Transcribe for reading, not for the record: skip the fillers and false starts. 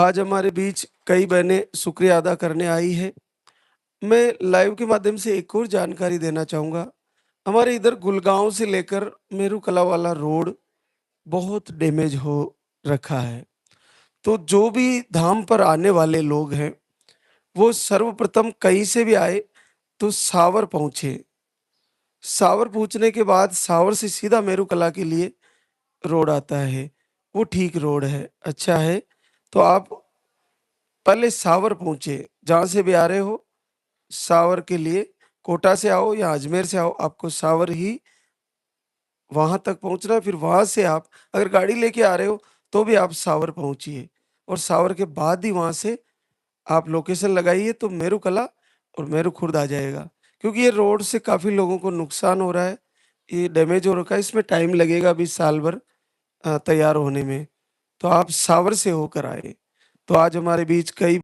आज हमारे बीच कई बहनें शुक्रिया अदा करने आई है। मैं लाइव के माध्यम से एक और जानकारी देना चाहूँगा। हमारे इधर गुलगांव से लेकर मेरुकला वाला रोड बहुत डैमेज हो रखा है। तो जो भी धाम पर आने वाले लोग हैं, वो सर्वप्रथम कहीं से भी आए तो सावर पहुँचे। सावर पहुँचने के बाद सावर से सीधा मेरुकला के लिए रोड आता है। वो ठीक रोड है, अच्छा है। तो आप पहले सावर पहुँचे, जहाँ से भी आ रहे हो सावर के लिए कोटा से आओ या अजमेर से आओ, आपको सावर ही वहां तक पहुंचना है। फिर वहां से आप अगर गाड़ी लेके आ रहे हो तो भी आप सावर पहुंचिए और सावर के बाद ही वहां से आप लोकेशन लगाइए तो मेरू कला और मेरू खुर्द आ जाएगा। क्योंकि ये रोड से काफी लोगों को नुकसान हो रहा है, ये डैमेज हो रखा है, इसमें टाइम लगेगा अभी साल भर तैयार होने में। तो आप सावर से होकर आए। तो आज हमारे बीच कई